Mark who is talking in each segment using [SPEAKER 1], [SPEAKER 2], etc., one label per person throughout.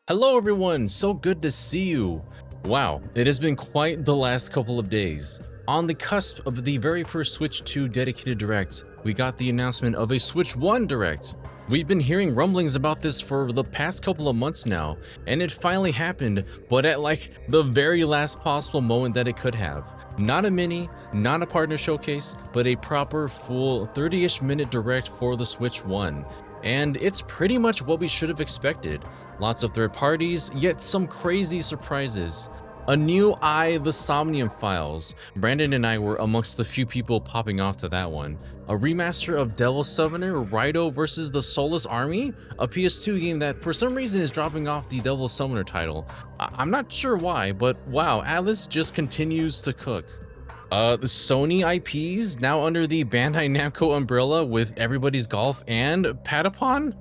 [SPEAKER 1] Hello everyone, so good to see you. Wow, it has been quite the last couple of days. On the cusp of the very first Switch 2 dedicated Direct, we got the announcement of a Switch 1 Direct. We've been hearing rumblings about this for the past couple of months now, and it finally happened, but at like the very last possible moment that it could have. Not a mini, not a partner showcase, but a proper full 30-ish minute Direct for the Switch 1. And it's pretty much what we should have expected. Lots of third parties, yet some crazy surprises. A new The Somnium Files. Brandon and I were amongst the few people popping off to that one. A remaster of Devil Summoner, Raito vs. the Soulless Army? A PS2 game that for some reason is dropping off the Devil Summoner title. I'm not sure why, but wow, Atlas just continues to cook. The Sony IPs now under the Bandai Namco umbrella with Everybody's Golf and Patapon?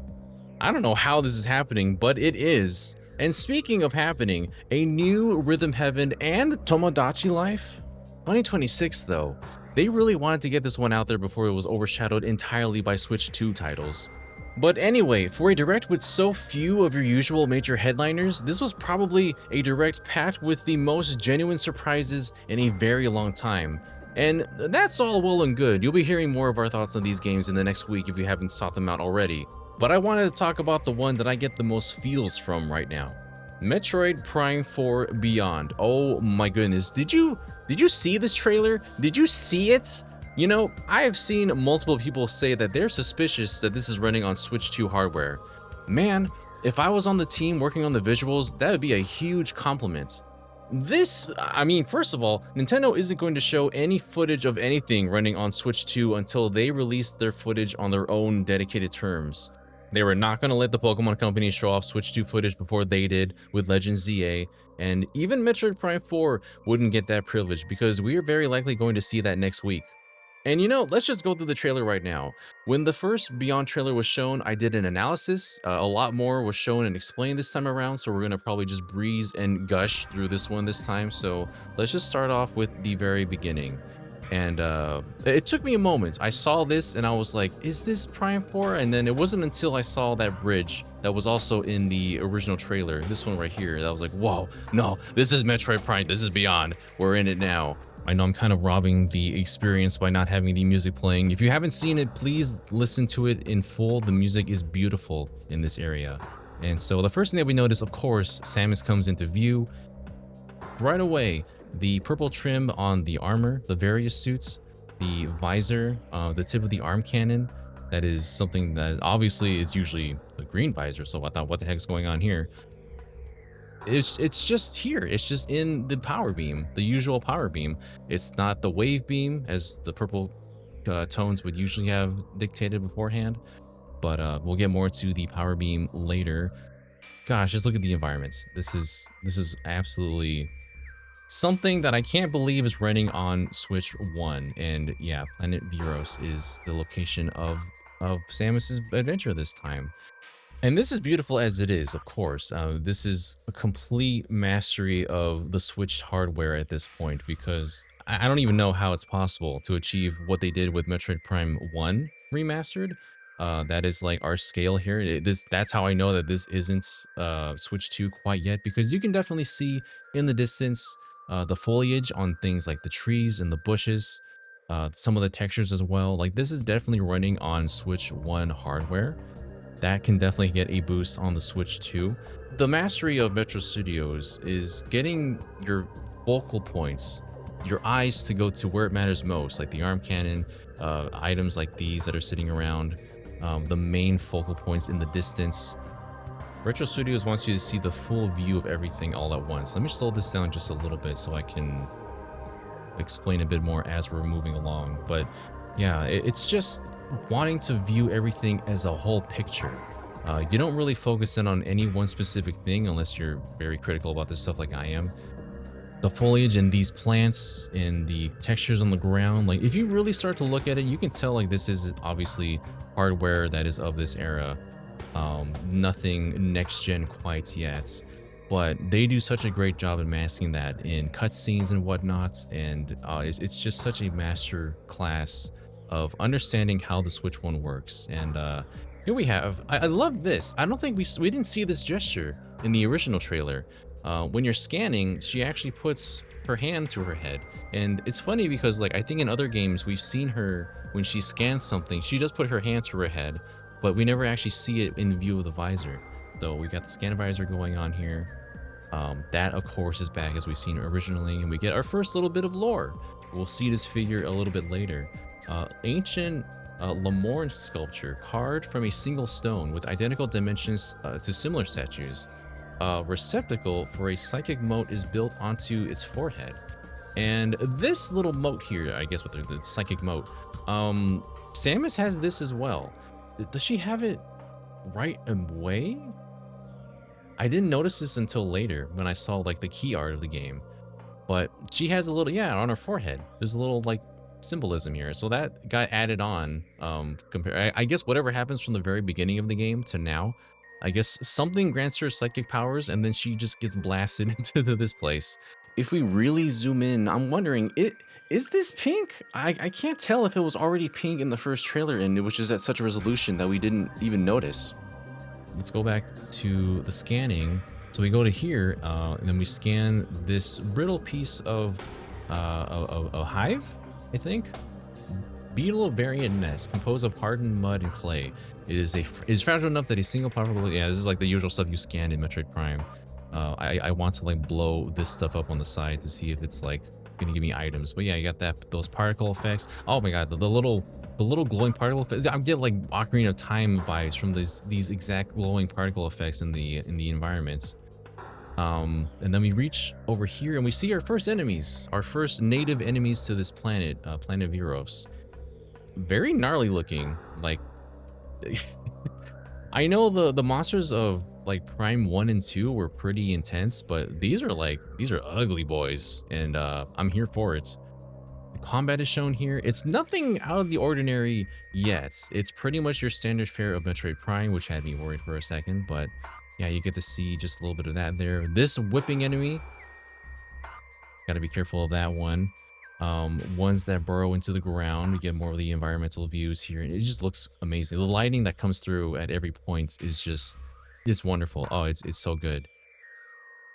[SPEAKER 1] I don't know how this is happening, but it is. And speaking of happening, a new Rhythm Heaven and Tomodachi Life? 2026 though, they really wanted to get this one out there before it was overshadowed entirely by Switch 2 titles. But anyway, for a Direct with so few of your usual major headliners, this was probably a Direct packed with the most genuine surprises in a very long time. And that's all well and good. You'll be hearing more of our thoughts on these games in the next week if you haven't sought them out already. But I wanted to talk about the one that I get the most feels from right now. Metroid Prime 4 Beyond. Oh my goodness. Did you see this trailer? Did you see it? You know, I have seen multiple people say that they're suspicious that this is running on Switch 2 hardware. Man, if I was on the team working on the visuals, that would be a huge compliment. First of all, Nintendo isn't going to show any footage of anything running on Switch 2 until they release their footage on their own dedicated terms. They were not going to let the Pokemon Company show off Switch 2 footage before they did with Legend ZA, and even Metroid Prime 4 wouldn't get that privilege because we are very likely going to see that next week. And you know, let's just go through the trailer right now. When the first Beyond trailer was shown, I did an analysis. A lot more was shown and explained this time around, so we're going to probably just breeze and gush through this one this time. So let's just start off with the very beginning. And it took me a moment. I saw this and I was like, is this Prime 4? And then it wasn't until I saw that bridge that was also in the original trailer, this one right here, that I was like, whoa, no, this is Metroid Prime, this is Beyond, we're in it now. I know I'm kind of robbing the experience by not having the music playing. If you haven't seen it, please listen to it in full. The music is beautiful in this area. And so the first thing that we notice, of course, Samus comes into view. Right away, the purple trim on the armor, the various suits, the visor, the tip of the arm cannon. That is something that obviously is usually the green visor. So I thought, what the heck's going on here? It's just here. It's just in the power beam, the usual power beam. It's not the wave beam as the purple tones would usually have dictated beforehand. But we'll get more to the power beam later. Gosh, just look at the environments. This is absolutely something that I can't believe is running on Switch 1. And yeah, Planet Veros is the location of Samus's adventure this time. And this is beautiful as it is, of course. This is a complete mastery of the Switch hardware at this point, because I don't even know how it's possible to achieve what they did with Metroid Prime 1 remastered. That is like our scale here. That's how I know that this isn't Switch 2 quite yet, because you can definitely see in the distance the foliage on things like the trees and the bushes, some of the textures as well. Like, this is definitely running on Switch 1 hardware. That can definitely get a boost on the Switch 2. The mastery of Metro Studios is getting your focal points, your eyes to go to where it matters most, like the arm cannon, items like these that are sitting around, the main focal points in the distance. Retro Studios wants you to see the full view of everything all at once. Let me slow this down just a little bit so I can explain a bit more as we're moving along. But yeah, it's just wanting to view everything as a whole picture. You don't really focus in on any one specific thing unless you're very critical about this stuff like I am. The foliage and these plants and the textures on the ground, like if you really start to look at it, you can tell like this is obviously hardware that is of this era. Nothing next gen quite yet, but they do such a great job at masking that in cutscenes and whatnot, and it's just such a master class of understanding how the Switch 1 works. And here we have, I love this. I don't think we didn't see this gesture in the original trailer. When you're scanning, she actually puts her hand to her head. And it's funny because like I think in other games we've seen her when she scans something, she does put her hand to her head, but we never actually see it in view of the visor. So we got the scan visor going on here. That of course is back as we've seen originally, and we get our first little bit of lore. We'll see this figure a little bit later. Ancient Lemorne sculpture carved from a single stone with identical dimensions to similar statues. Receptacle for a psychic mote is built onto its forehead. And this little mote here, I guess with the psychic mote, Samus has this as well. Does she have it right away? I didn't notice this until later when I saw like the key art of the game. But she has a little, yeah, on her forehead. There's a little like symbolism here. So that got added on. I guess whatever happens from the very beginning of the game to now, I guess something grants her psychic powers and then she just gets blasted into this place. If we really zoom in, I'm wondering, is this pink? I can't tell if it was already pink in the first trailer and it was just at such a resolution that we didn't even notice. Let's go back to the scanning. So we go to here, and then we scan this brittle piece of a hive, I think. Beetle variant nest composed of hardened mud and clay. It is fragile enough that a single powerful. Yeah, this is like the usual stuff you scan in Metroid Prime. I want to like blow this stuff up on the side to see if it's like gonna give me items. But yeah, you got those particle effects. Oh my god, the little glowing particle effects. I get like Ocarina of Time vibes from these exact glowing particle effects in the environments. And then we reach over here and we see our first enemies, our first native enemies to this planet, planet Viros. Very gnarly looking. Like I know the monsters of like Prime 1 and 2 were pretty intense, but these are ugly boys, and I'm here for it. The combat is shown here. It's nothing out of the ordinary yet. It's pretty much your standard fare of Metroid Prime, which had me worried for a second, but yeah, you get to see just a little bit of that there. This whipping enemy, gotta be careful of that one. Ones that burrow into the ground, we get more of the environmental views here, and it just looks amazing. The lighting that comes through at every point is just wonderful. Oh, it's so good.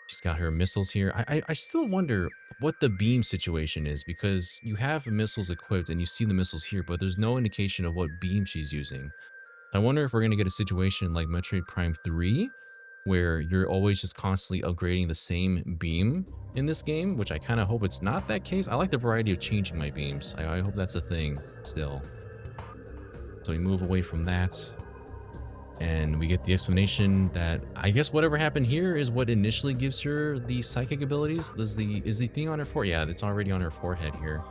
[SPEAKER 1] She's got her missiles here. I still wonder what the beam situation is, because you have missiles equipped and you see the missiles here, but there's no indication of what beam she's using. I wonder if we're going to get a situation like Metroid Prime 3, where you're always just constantly upgrading the same beam in this game, which I kind of hope it's not that case. I like the variety of changing my beams. I hope that's a thing still. So we move away from that, and we get the explanation that I guess whatever happened here is what initially gives her the psychic abilities. Is the thing on her forehead? Yeah, it's already on her forehead here.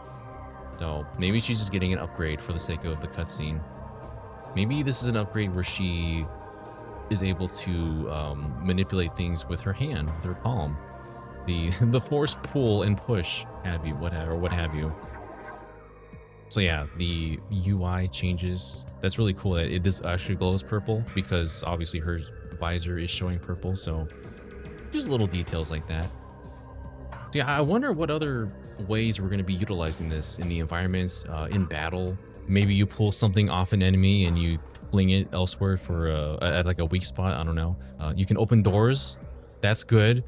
[SPEAKER 1] So maybe she's just getting an upgrade for the sake of the cutscene. Maybe this is an upgrade where she is able to manipulate things with her hand, with her palm. The force pull and push, what have you. So yeah, the UI changes. That's really cool that this actually glows purple, because obviously her visor is showing purple. So just little details like that. So yeah, I wonder what other ways we're going to be utilizing this in the environments, in battle. Maybe you pull something off an enemy and you fling it elsewhere for at like a weak spot. I don't know. You can open doors. That's good.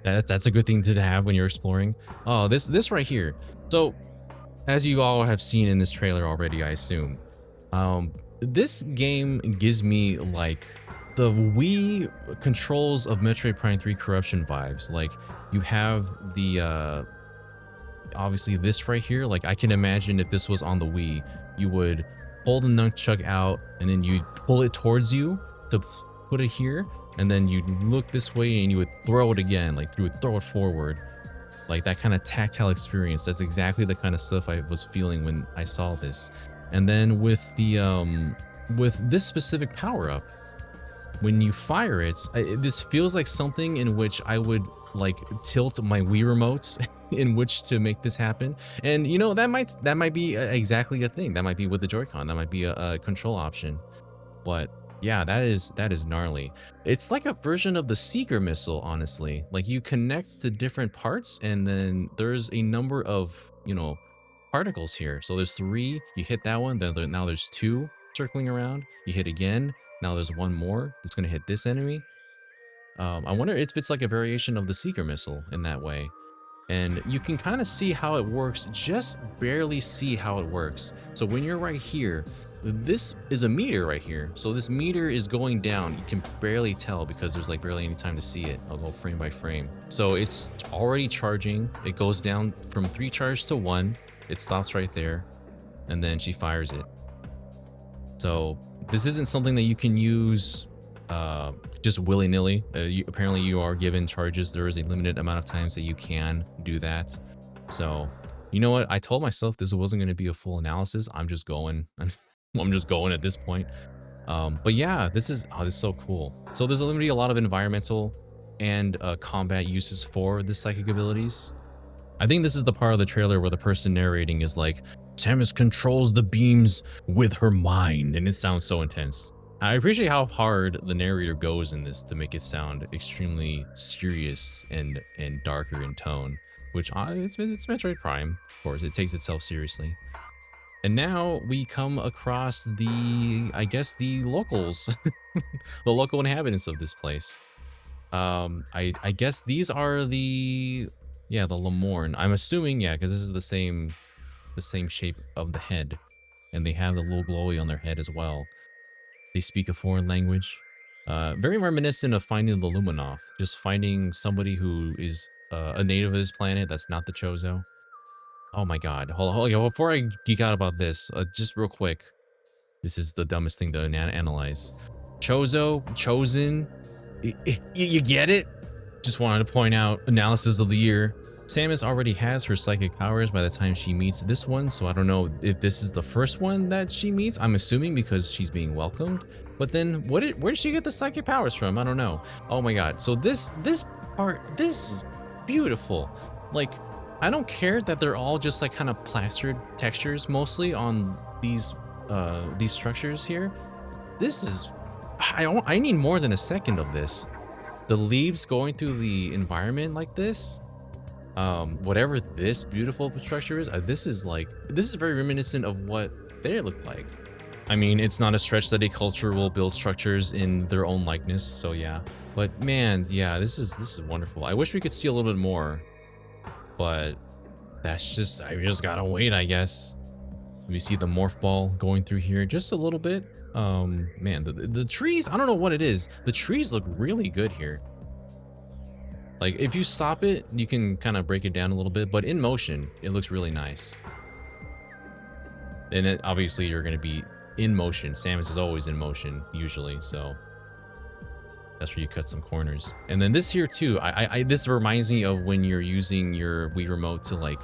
[SPEAKER 1] That's a good thing to have when you're exploring. Oh, this right here. So, as you all have seen in this trailer already, I assume, this game gives me like the Wii controls of Metroid Prime 3 Corruption vibes. Like you have the obviously this right here. Like I can imagine if this was on the Wii, you would pull the nunchuck out and then you'd pull it towards you to put it here, and then you'd look this way and you would throw it again, like you would throw it forward. Like that kind of tactile experience. That's exactly the kind of stuff I was feeling when I saw this. And then with the with this specific power-up, when you fire it, this feels like something in which I would like tilt my Wii remotes in which to make this happen. And you know, that might be exactly a thing. That might be with the Joy-Con. That might be a control option. But yeah, that is gnarly. It's like a version of the Seeker missile, honestly. Like you connect to different parts, and then there's a number of, you know, particles here. So there's 3, you hit that one, then now there's 2 circling around. You hit again, now there's 1 more that's gonna hit this enemy. I wonder if it's like a variation of the Seeker missile in that way. And you can kind of see how it works, just barely see how it works. So when you're right here, this is a meter right here. So this meter is going down. You can barely tell because there's like barely any time to see it. I'll go frame by frame. So it's already charging. It goes down from 3 charge to 1. It stops right there. And then she fires it. So this isn't something that you can use just willy-nilly. Apparently you are given charges. There is a limited amount of times that you can do that. So you know what, I told myself this wasn't going to be a full analysis. I'm just going. I'm just going at this point. But yeah, this is so cool. So there's going to be a lot of environmental and combat uses for the psychic abilities. I think this is the part of the trailer where the person narrating is like, Samus controls the beams with her mind, and it sounds so intense. I appreciate how hard the narrator goes in this to make it sound extremely serious and darker in tone, which it's Metroid Prime, of course. It takes itself seriously. And now we come across I guess the locals, the local inhabitants of this place. I guess these are the Lamorne. I'm assuming, yeah, because this is the same shape of the head, and they have the little glowy on their head as well. They speak a foreign language. Very reminiscent of finding the Luminoth. Just finding somebody who is a native of this planet that's not the Chozo. Oh my god. Hold on. Before I geek out about this, just real quick. This is the dumbest thing to analyze. Chozo, chosen. You get it? Just wanted to point out, analysis of the year. Samus already has her psychic powers by the time she meets this one, so I don't know if this is the first one that she meets. I'm assuming because she's being welcomed. But then, where did she get the psychic powers from? I don't know. Oh my god. So this is beautiful. Like, I don't care that they're all just like kind of plastered textures mostly on these structures here. This is, I need more than a second of this. The leaves going through the environment like this. Whatever this beautiful structure is, this is very reminiscent of what they look like. I mean, it's not a stretch that a culture will build structures in their own likeness, so yeah. But man, yeah, this is wonderful. I wish we could see a little bit more, but I just gotta wait, I guess. We see the morph ball going through here just a little bit. Man, the trees, I don't know what it is. The trees look really good here. Like, if you stop it, you can kind of break it down a little bit, but in motion, it looks really nice. And obviously, you're going to be in motion. Samus is always in motion, usually, so that's where you cut some corners. And then this here, too, this reminds me of when you're using your Wii Remote to, like,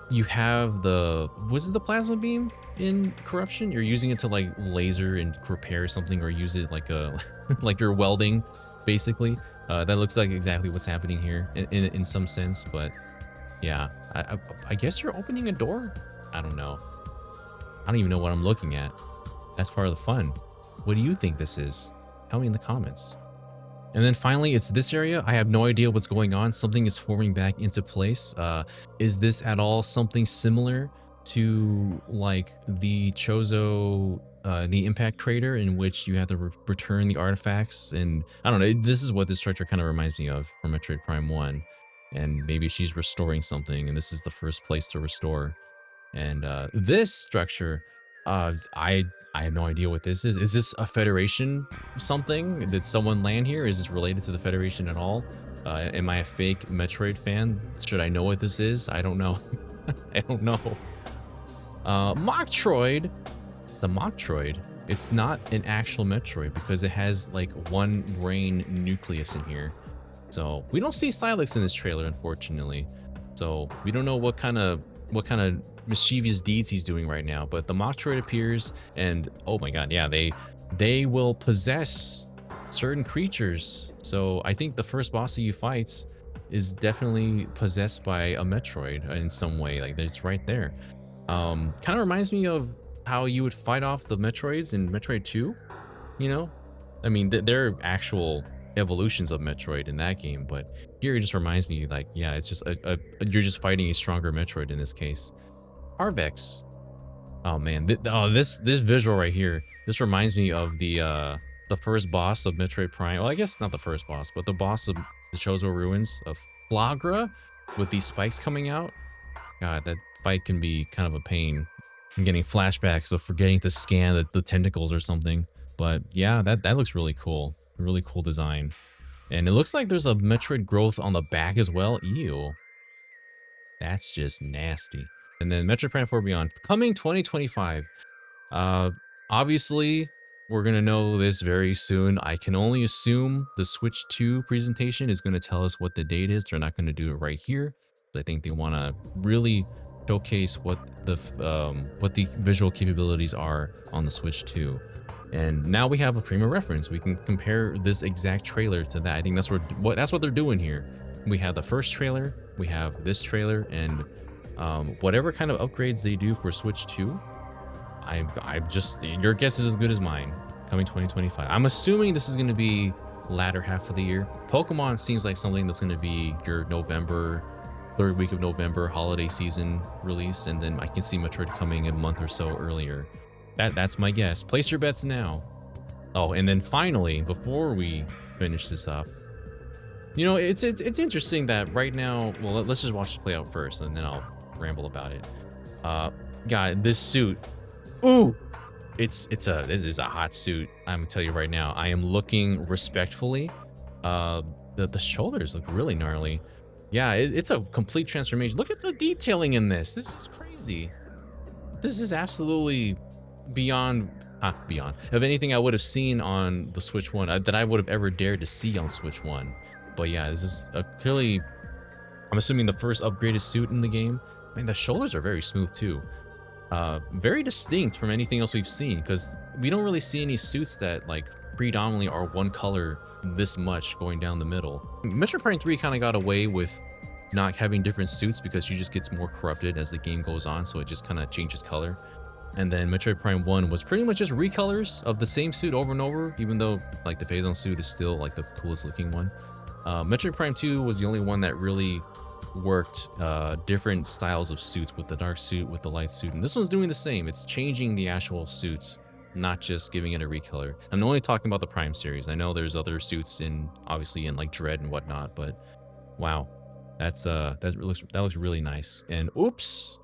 [SPEAKER 1] you have was it the plasma beam in Corruption? You're using it to, like, laser and repair something, or use it like like you're welding, basically. That looks like exactly what's happening here in some sense, but yeah, I guess you're opening a door? I don't know. I don't even know what I'm looking at. That's part of the fun. What do you think this is? Tell me in the comments. And then finally, it's this area. I have no idea what's going on. Something is forming back into place. Is this at all something similar to like the Chozo, the impact crater, in which you have to return the artifacts? And I don't know, this is what this structure kind of reminds me of from Metroid Prime 1. And maybe she's restoring something, and this is the first place to restore. And this structure, I have no idea what this is. Is this a Federation something? Did someone land here? Is this related to the Federation at all? Am I a fake Metroid fan? Should I know what this is? I don't know. I don't know. Metroid. The Metroid. It's not an actual Metroid because it has like one brain nucleus in here. So we don't see Silex in this trailer, unfortunately. So we don't know what kind of mischievous deeds he's doing right now. But the Metroid appears, and oh my god, yeah, they will possess certain creatures. So I think the first boss that you fight is definitely possessed by a Metroid in some way. Like, it's right there. Kind of reminds me of how you would fight off the Metroids in Metroid 2, you know? I mean, they're actual evolutions of Metroid in that game, but here it just reminds me, like, yeah, it's just you're just fighting a stronger Metroid in this case. Arvex. Oh man, this visual right here, this reminds me of the the first boss of Metroid Prime. Well, I guess not the first boss, but the boss of the Chozo Ruins of Flagra with these spikes coming out. God, that fight can be kind of a pain. I'm getting flashbacks of forgetting to scan the tentacles or something. But yeah, that looks really cool. Really cool design. And it looks like there's a Metroid growth on the back as well. Ew. That's just nasty. And then Metroid Prime 4 Beyond coming 2025. Obviously, we're gonna know this very soon. I can only assume the Switch 2 presentation is gonna tell us what the date is. They're not gonna do it right here. I think they want to really showcase what the visual capabilities are on the Switch 2. And now we have a frame of reference. We can compare this exact trailer to that. I think that's what they're doing here. We have the first trailer, we have this trailer, and whatever kind of upgrades they do for Switch 2, I'm just, your guess is as good as mine. Coming 2025. I'm assuming this is going to be latter half of the year. Pokemon seems like something that's going to be your November, third week of November holiday season release, and then I can see Metroid coming a month or so earlier. That's my guess. Place your bets now. Oh, and then finally, before we finish this up, you know, it's interesting that right now, well, let's just watch it play out first, and then I'll ramble about it. God, this suit, ooh, this is a hot suit. I'm gonna tell you right now. I am looking respectfully. The shoulders look really gnarly. Yeah, it's a complete transformation. Look at the detailing in this. This is crazy. This is absolutely beyond of anything I would have seen on the Switch 1 that I would have ever dared to see on Switch 1. But yeah, this is clearly, I'm assuming, the first upgraded suit in the game. Man, the shoulders are very smooth too. Very distinct from anything else we've seen, because we don't really see any suits that like predominantly are one color this much going down the middle. Metroid Prime 3 kind of got away with not having different suits because she just gets more corrupted as the game goes on, so it just kind of changes color. And then Metroid Prime 1 was pretty much just recolors of the same suit over and over, even though like the Phazon suit is still like the coolest looking one. Metroid Prime 2 was the only one that really worked different styles of suits, with the dark suit, with the light suit, and this one's doing the same. It's changing the actual suits, not just giving it a recolor. I'm only talking about the Prime series. I know there's other suits in, obviously, in like Dread and whatnot, but wow, that looks really nice. And oops,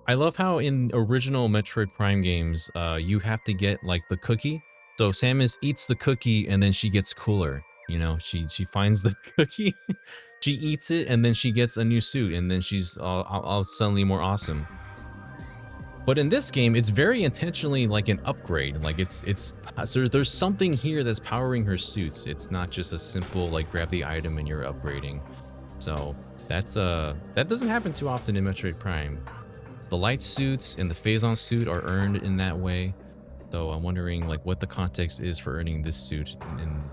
[SPEAKER 1] I love how in original Metroid Prime games, you have to get like the cookie. So Samus eats the cookie and then she gets cooler. You know, she finds the cookie, she eats it, and then she gets a new suit, and then she's all suddenly more awesome. But in this game, it's very intentionally like an upgrade. Like so there's something here that's powering her suits. It's not just a simple like grab the item and you're upgrading. So that doesn't happen too often in Metroid Prime. The light suits and the Phazon suit are earned in that way. So I'm wondering like what the context is for earning this suit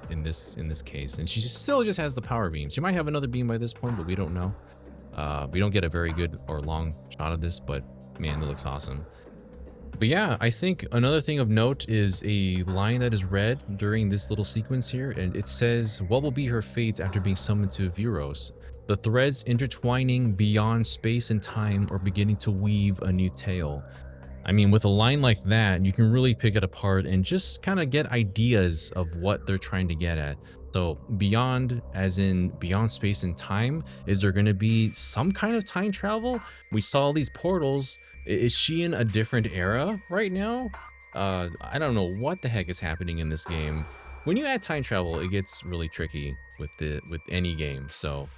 [SPEAKER 1] in this case. And she still just has the power beam. She might have another beam by this point, but we don't know. We don't get a very good or long shot of this, but man, it looks awesome. But yeah, I think another thing of note is a line that is read during this little sequence here, and it says, "What will be her fate after being summoned to Vuros? The threads intertwining beyond space and time are beginning to weave a new tale." I mean, with a line like that, you can really pick it apart and just kind of get ideas of what they're trying to get at. So beyond, as in beyond space and time, is there going to be some kind of time travel? We saw these portals. Is she in a different era right now? I don't know what the heck is happening in this game. When you add time travel, it gets really tricky with any game. So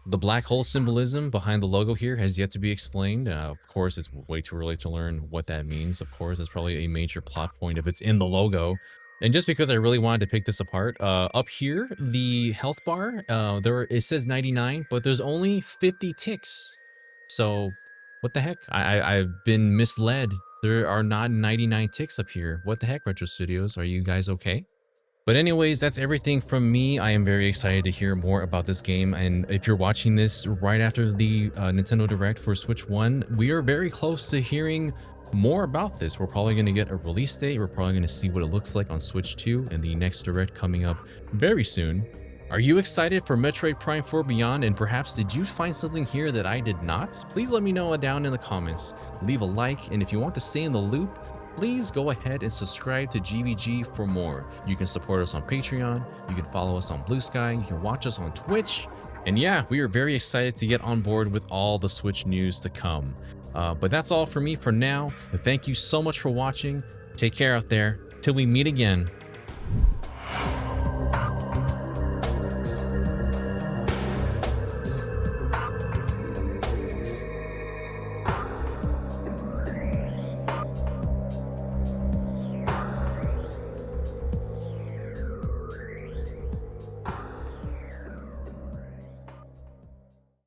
[SPEAKER 1] the black hole symbolism behind the logo here has yet to be explained. Of course, it's way too early to learn what that means. Of course, it's probably a major plot point if it's in the logo. And just because I really wanted to pick this apart, up here, the health bar, it says 99, but there's only 50 ticks. So what the heck? I've been misled. There are not 99 ticks up here. What the heck, Retro Studios? Are you guys okay? But anyways, that's everything from me. I am very excited to hear more about this game. And if you're watching this right after the Nintendo Direct for Switch 1, we are very close to hearing more about this. We're probably going to get a release date. We're probably going to see what it looks like on Switch 2 and the next Direct coming up very soon. Are you excited for Metroid Prime 4 Beyond? And perhaps did you find something here that I did not? Please let me know down in the comments. Leave a like, and if you want to stay in the loop, please go ahead and subscribe to GVG for more. You can support us on Patreon, you can follow us on Bluesky, you can watch us on Twitch, and yeah, we are very excited to get on board with all the Switch news to come. But that's all for me for now. Thank you so much for watching. Take care out there. Till we meet again.